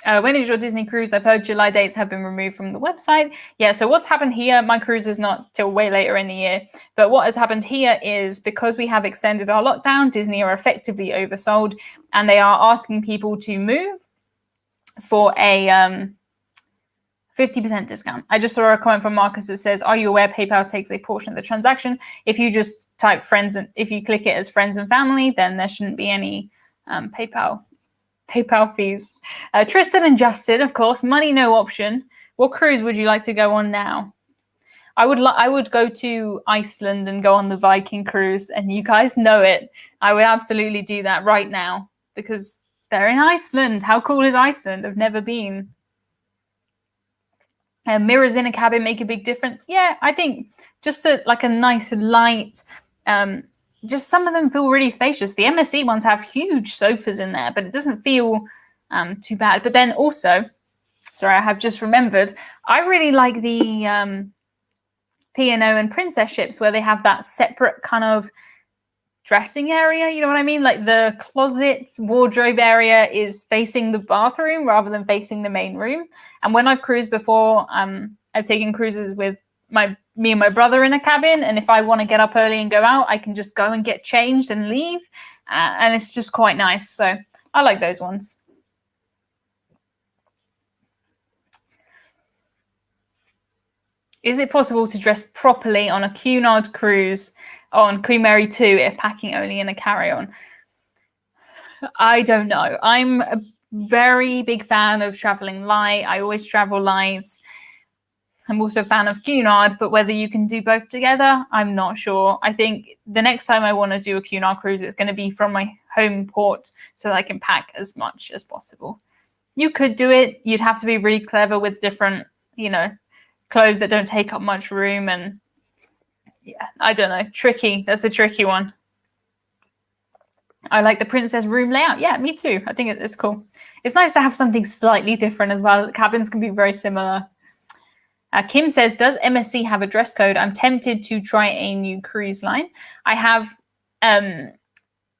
When is your Disney cruise? I've heard July dates have been removed from the website. Yeah, so what's happened here, my cruise is not till way later in the year, but what has happened here is because we have extended our lockdown, Disney are effectively oversold and they are asking people to move for a 50% discount. I just saw a comment from Marcus that says, are you aware PayPal takes a portion of the transaction? If you just type friends, and if you click it as friends and family, then there shouldn't be any PayPal fees. Tristan and Justin, of course, money no option. What cruise would you like to go on now? I would go to Iceland and go on the Viking cruise, and you guys know it. I would absolutely do that right now because they're in Iceland. How cool is Iceland? I've never been. Mirrors in a cabin make a big difference. Yeah, I think just like a nice light. Just some of them feel really spacious. The MSC ones have huge sofas in there, but it doesn't feel too bad. But then also, sorry, I have just remembered, I really like the P&O and Princess ships where they have that separate kind of dressing area, you know what I mean? Like the closet wardrobe area is facing the bathroom rather than facing the main room. And when I've cruised before, I've taken cruises with me and my brother in a cabin, and if I want to get up early and go out, I can just go and get changed and leave, and it's just quite nice. So I like those ones. Is it possible to dress properly on a Cunard cruise on Queen Mary 2 if packing only in a carry-on? I don't know. I'm a very big fan of traveling light. I always travel light. I'm also a fan of Cunard, but whether you can do both together, I'm not sure. I think the next time I want to do a Cunard cruise, it's going to be from my home port so that I can pack as much as possible. You could do it. You'd have to be really clever with different, clothes that don't take up much room. And yeah, I don't know. Tricky. That's a tricky one. I like the princess room layout. Yeah, me too. I think it's cool. It's nice to have something slightly different as well. Cabins can be very similar. Kim says, does MSC have a dress code? I'm tempted to try a new cruise line. I have a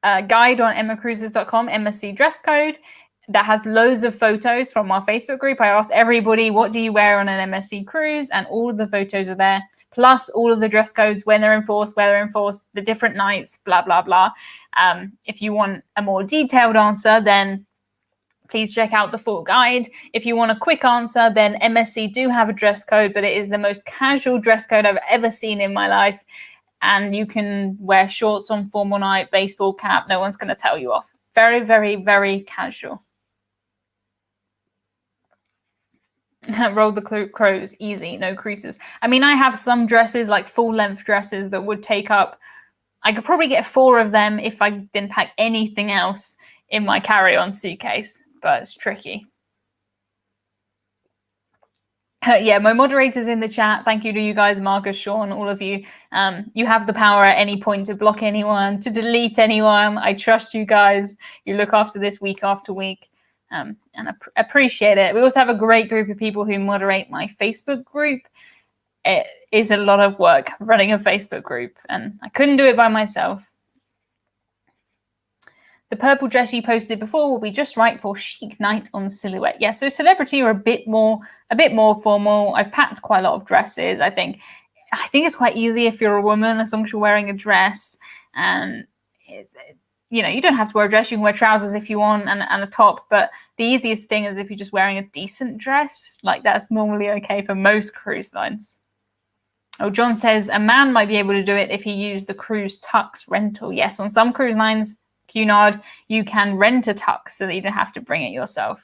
guide on emmacruises.com, MSC dress code, that has loads of photos from our Facebook group. I asked everybody, what do you wear on an MSC cruise? And all of the photos are there, plus all of the dress codes, when they're enforced, where they're enforced, the different nights, blah, blah, blah. If you want a more detailed answer, then please check out the full guide. If you want a quick answer, then MSC do have a dress code, but it is the most casual dress code I've ever seen in my life. And you can wear shorts on formal night, baseball cap. No one's going to tell you off. Very, very, very casual. Roll the crows, easy, no creases. I mean, I have some dresses, like full-length dresses, that would take up... I could probably get 4 of them if I didn't pack anything else in my carry-on suitcase, but it's tricky. Yeah, my moderators in the chat, thank you to you guys, Marcus, Sean, all of you. You have the power at any point to block anyone, to delete anyone. I trust you guys. You look after this week after week. And appreciate it. We also have a great group of people who moderate my Facebook group. It is a lot of work running a Facebook group, and I couldn't do it by myself. The purple dress you posted before will be just right for chic night on Silhouette. Yeah, so Celebrity are a bit more formal. I've packed quite a lot of dresses. I think it's quite easy if you're a woman, as long as you're wearing a dress, and you don't have to wear a dress. You can wear trousers if you want and a top. But the easiest thing is if you're just wearing a decent dress. Like, that's normally okay for most cruise lines. Oh, John says a man might be able to do it if he used the cruise tux rental. Yes, on some cruise lines, Cunard, you can rent a tux so that you don't have to bring it yourself.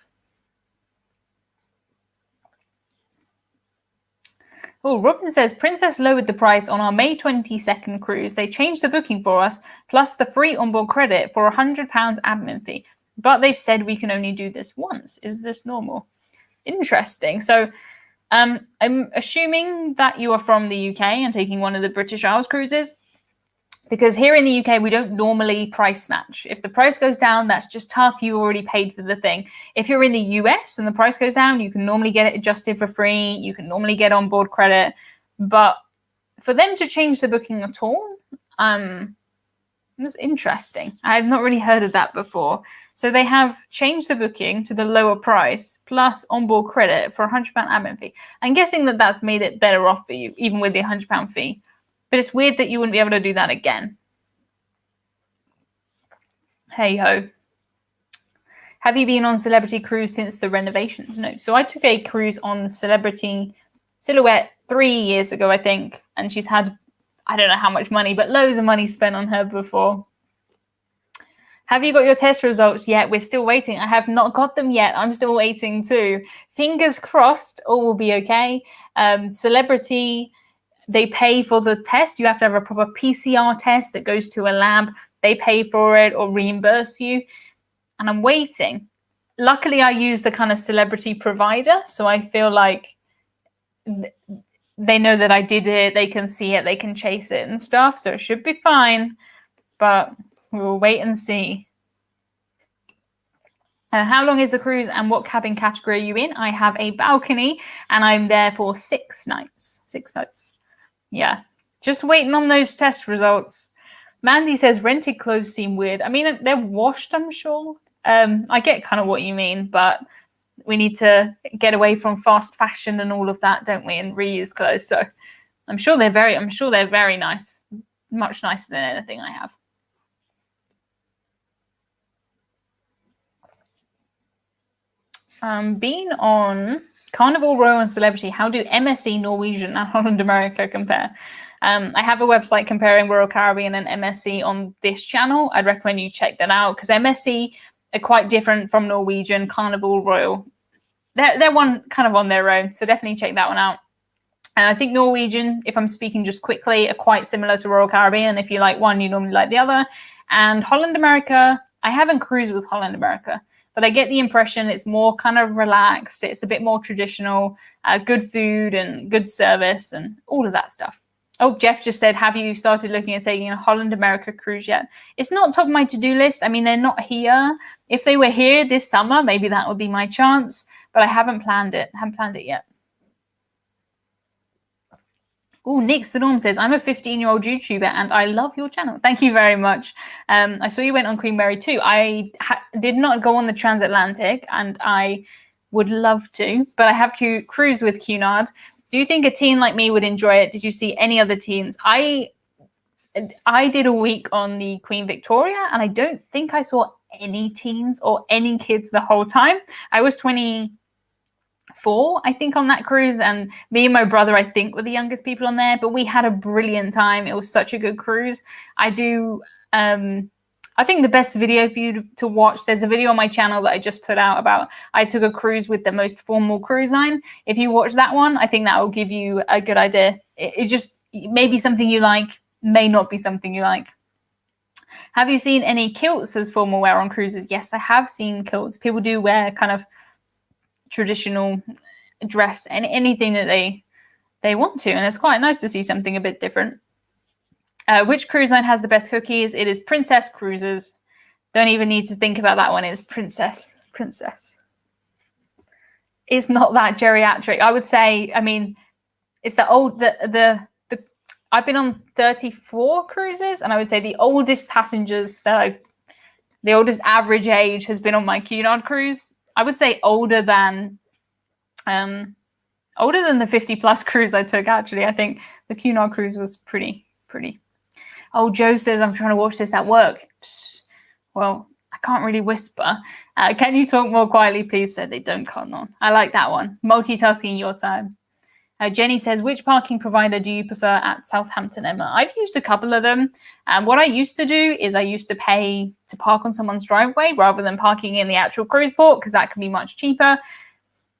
Oh, Robin says, Princess lowered the price on our May 22nd cruise. They changed the booking for us, plus the free onboard credit for £100 admin fee. But they've said we can only do this once. Is this normal? Interesting. So I'm assuming that you are from the UK and taking one of the British Isles cruises, because here in the UK, we don't normally price match. If the price goes down, that's just tough. You already paid for the thing. If you're in the US and the price goes down, you can normally get it adjusted for free. You can normally get onboard credit. But for them to change the booking at all, that's interesting. I have not really heard of that before. So they have changed the booking to the lower price plus onboard credit for £100 admin fee. I'm guessing that that's made it better off for you, even with the £100 fee. But it's weird that you wouldn't be able to do that again. Hey ho. Have you been on Celebrity Cruise since the renovations? No. So I took a cruise on Celebrity Silhouette 3 years ago, I think. And she's had, I don't know how much money, but loads of money spent on her before. Have you got your test results yet? We're still waiting. I have not got them yet. I'm still waiting too. Fingers crossed, all will be okay. Celebrity... They pay for the test. You have to have a proper PCR test that goes to a lab. They pay for it or reimburse you. And I'm waiting. Luckily, I use the kind of Celebrity provider. So I feel like they know that I did it. They can see it. They can chase it and stuff. So it should be fine. But we'll wait and see. How long is the cruise and what cabin category are you in? I have a balcony and I'm there for 6 nights. 6 nights. Yeah, just waiting on those test results. Mandy says rented clothes seem weird. I mean, they're washed, I'm sure. I get kind of what you mean, but we need to get away from fast fashion and all of that, don't we? And reuse clothes. So I'm sure they're very nice, much nicer than anything I have. Being on Carnival, Royal and Celebrity, how do MSC, Norwegian and Holland America compare? I have a website comparing Royal Caribbean and MSC on this channel. I'd recommend you check that out because MSC are quite different from Norwegian, Carnival, Royal. They're one kind of on their own, so definitely check that one out. And I think Norwegian, if I'm speaking just quickly, are quite similar to Royal Caribbean. If you like one, you normally like the other. And Holland America, I haven't cruised with Holland America, but I get the impression it's more kind of relaxed. It's a bit more traditional, good food and good service and all of that stuff. Oh, Jeff just said, have you started looking at taking a Holland America cruise yet? It's not top of my to-do list. I mean, they're not here. If they were here this summer, maybe that would be my chance, but I haven't planned it. Yet. Oh, Nick the Norm says, I'm a 15-year-old YouTuber and I love your channel. Thank you very much. I saw you went on Queen Mary too. I did not go on the transatlantic and I would love to, but I have cruised with Cunard. Do you think a teen like me would enjoy it? Did you see any other teens? I did a week on the Queen Victoria and I don't think I saw any teens or any kids the whole time. I was 24, I think, on that cruise, and me and my brother, I think, were the youngest people on there, but we had a brilliant time. It was such a good cruise. I think the best video for you to watch, there's a video on my channel that I just put out about I took a cruise with the most formal cruise line. If you watch that one, I think that will give you a good idea. It just may be something you like, may not be something you like. Have you seen any kilts as formal wear on cruises? Yes, I have seen kilts. People do wear kind of traditional dress and anything that they want to, and it's quite nice to see something a bit different. Which cruise line has the best cookies? It is Princess Cruises. Don't even need to think about that one. It's Princess. It's not that geriatric. I would say, I mean, it's the old, I've been on 34 cruises, and I would say the oldest passengers the oldest average age has been on my Cunard cruise. I would say older than the 50+ cruise I took, actually. I think the Cunard cruise was pretty. Oh, Joe says, I'm trying to watch this at work. Psst. Well, I can't really whisper. Can you talk more quietly, please? So they don't cotton on. I like that one. Multitasking your time. Jenny says, which parking provider do you prefer at Southampton, Emma? I've used a couple of them. What I used to do is I used to pay to park on someone's driveway rather than parking in the actual cruise port, because that can be much cheaper.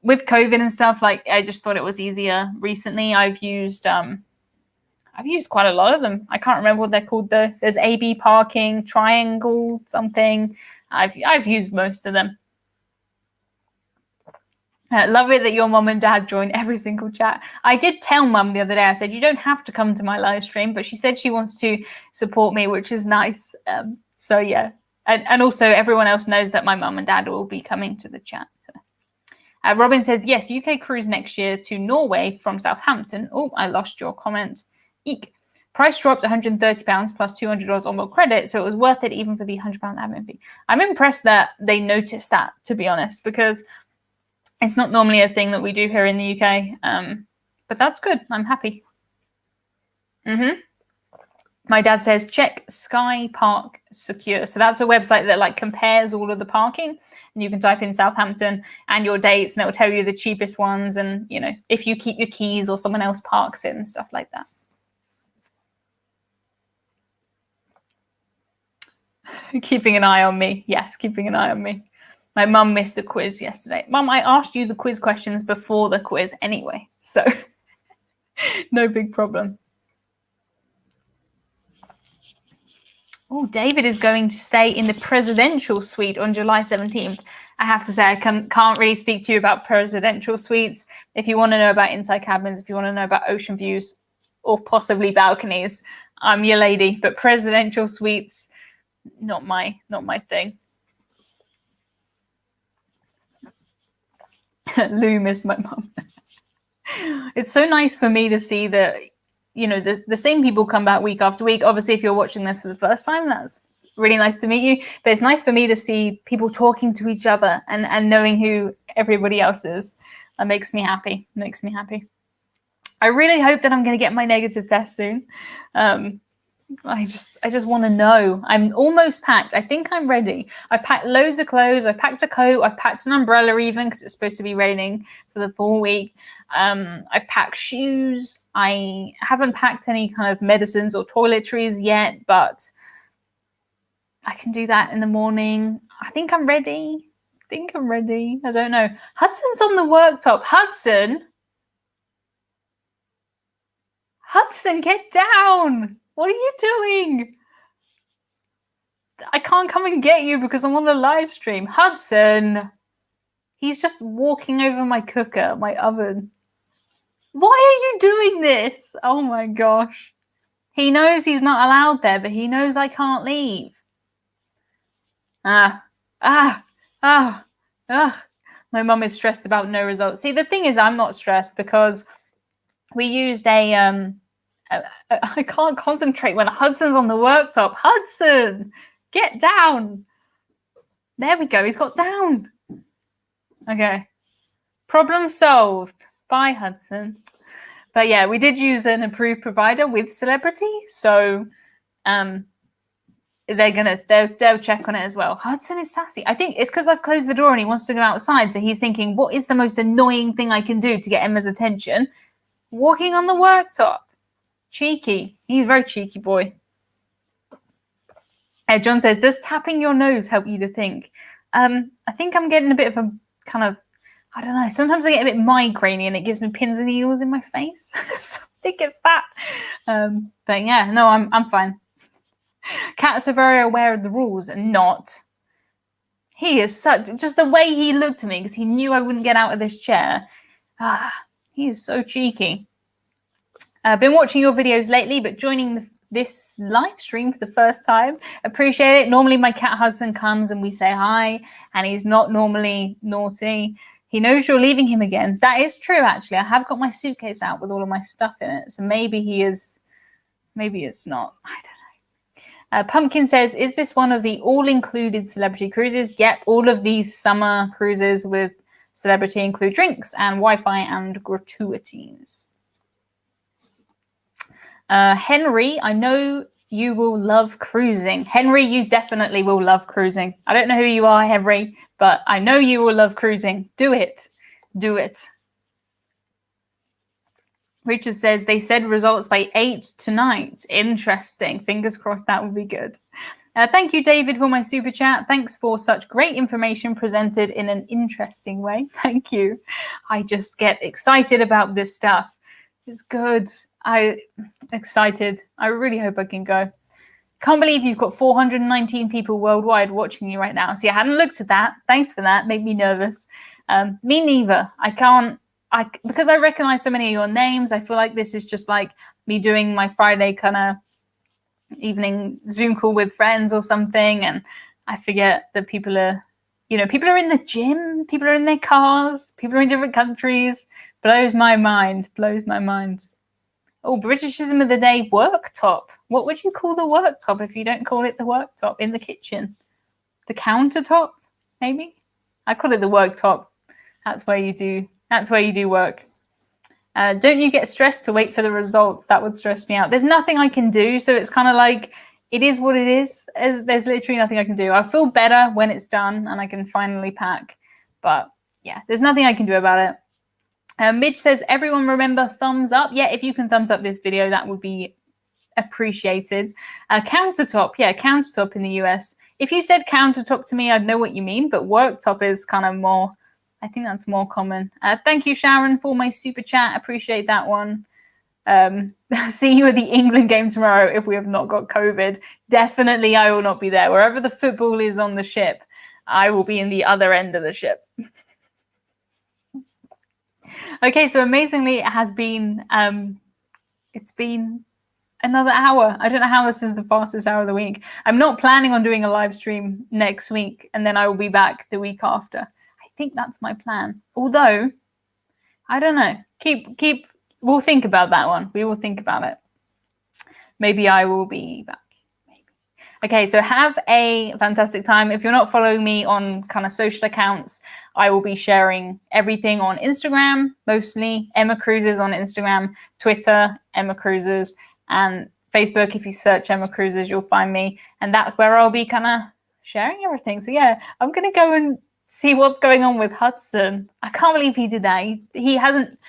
With COVID and stuff, like, I just thought it was easier. Recently, I've used quite a lot of them. I can't remember what they're called though. There's AB parking, triangle, something. I've used most of them. Love it that your mom and dad join every single chat. I did tell mum the other day, I said, you don't have to come to my live stream, but she said she wants to support me, which is nice. So yeah. And also everyone else knows that my mum and dad will be coming to the chat. So. Robin says, yes, UK cruise next year to Norway from Southampton. Oh, I lost your comment. Eek. Price dropped £130 plus $200 on more credit, so it was worth it even for the £100 admin fee. I'm impressed that they noticed that, to be honest, because it's not normally a thing that we do here in the UK, but that's good. I'm happy. My dad says, check Sky Park Secure. So that's a website that like compares all of the parking, and you can type in Southampton and your dates, and it will tell you the cheapest ones, and you know, if you keep your keys or someone else parks it and stuff like that. Keeping an eye on me. Yes, keeping an eye on me. My mum missed the quiz yesterday. Mum, I asked you the quiz questions before the quiz anyway, so no big problem. Oh, David is going to stay in the presidential suite on July 17th. I have to say, I can't really speak to you about presidential suites. If you want to know about inside cabins, if you want to know about ocean views or possibly balconies, I'm your lady. But presidential suites, not my thing. Lou missed my mum. It's so nice for me to see that you know, the same people come back week after week. Obviously, if you're watching this for the first time, that's really nice to meet you. But it's nice for me to see people talking to each other and knowing who everybody else is. That makes me happy. Makes me happy. I really hope that I'm going to get my negative test soon. I just want to know. I'm almost packed. I think I'm ready. I've packed loads of clothes. I've packed a coat. I've packed an umbrella even because it's supposed to be raining for the full week. I've packed shoes. I haven't packed any kind of medicines or toiletries yet, but I can do that in the morning. I think I'm ready. I don't know. Hudson's on the worktop. Hudson, get down. What are you doing? I can't come and get you because I'm on the live stream. Hudson. He's just walking over my cooker, my oven. Why are you doing this? Oh my gosh. He knows he's not allowed there, but he knows I can't leave. My mum is stressed about no results. See, the thing is, I'm not stressed because we used I can't concentrate when Hudson's on the worktop. Hudson, get down. There we go. He's got down. Okay. Problem solved. Bye, Hudson. But yeah, we did use an approved provider with Celebrity, so they'll check on it as well. Hudson is sassy. I think it's because I've closed the door and he wants to go outside, so he's thinking, what is the most annoying thing I can do to get Emma's attention? Walking on the worktop. Cheeky. He's a very cheeky boy. John says, does tapping your nose help you to think? I think I'm getting a bit of a kind of, I don't know, sometimes I get a bit migrainey and it gives me pins and needles in my face. So I think it's that. But yeah, no, I'm fine. Cats are very aware of the rules and not. He is just the way he looked at me because he knew I wouldn't get out of this chair. He is so cheeky. I've been watching your videos lately, but joining this live stream for the first time. Appreciate it. Normally my cat Hudson comes and we say hi, and he's not normally naughty. He knows you're leaving him again. That is true, actually. I have got my suitcase out with all of my stuff in it, so maybe he is, maybe it's not. I don't know. Pumpkin says, is this one of the all-included Celebrity cruises? Yep, all of these summer cruises with Celebrity include drinks and Wi-Fi and gratuities. Henry, I know you will love cruising. Henry, you definitely will love cruising. I don't know who you are, Henry, but I know you will love cruising. Do it. Do it. Richard says they said results by 8 tonight. Interesting. Fingers crossed that will be good. Thank you, David, for my super chat. Thanks for such great information presented in an interesting way. Thank you. I just get excited about this stuff. It's good. I'm excited. I really hope I can go. Can't believe you've got 419 people worldwide watching you right now. See, I hadn't looked at that. Thanks for that. Made me nervous. Me neither. Because I recognize so many of your names, I feel like this is just like me doing my Friday kind of evening Zoom call with friends or something. And I forget that people are in the gym, people are in their cars, people are in different countries. Blows my mind. Oh, Britishism of the day, worktop. What would you call the worktop if you don't call it the worktop in the kitchen? The countertop, maybe? I call it the worktop. That's where you do work. Don't you get stressed to wait for the results? That would stress me out. There's nothing I can do, so it's kind of like, it is what it is. There's literally nothing I can do. I feel better when it's done and I can finally pack. But yeah, there's nothing I can do about it. Midge says, everyone remember thumbs up. Yeah, if you can thumbs up this video, that would be appreciated. Countertop. Yeah, countertop in the US. If you said countertop to me, I'd know what you mean, but worktop is kind of more, I think that's more common. Thank you, Sharon, for my super chat. Appreciate that one. See you at the England game tomorrow if we have not got COVID. Definitely I will not be there. Wherever the football is on the ship, I will be in the other end of the ship. Okay, so amazingly, it has been, it's been another hour. I don't know how this is the fastest hour of the week. I'm not planning on doing a live stream next week, and then I will be back the week after. I think that's my plan. Although, I don't know. Keep We'll think about that one. We will think about it. Maybe I will be back. Maybe. Okay, so have a fantastic time. If you're not following me on kind of social accounts, I will be sharing everything on Instagram, mostly Emma Cruises on Instagram, Twitter, Emma Cruises, and Facebook. If you search Emma Cruises, you'll find me. And that's where I'll be kind of sharing everything. So yeah, I'm going to go and see what's going on with Hudson. I can't believe he did that. He hasn't.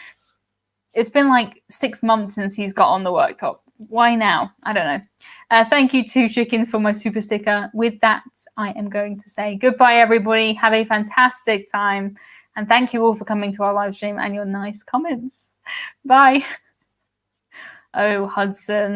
It's been like 6 months since he's got on the worktop. Why now? I don't know. Thank you to Chickens for my super sticker. With that, I am going to say goodbye, everybody. Have a fantastic time. And thank you all for coming to our live stream and your nice comments. Bye. Oh, Hudson.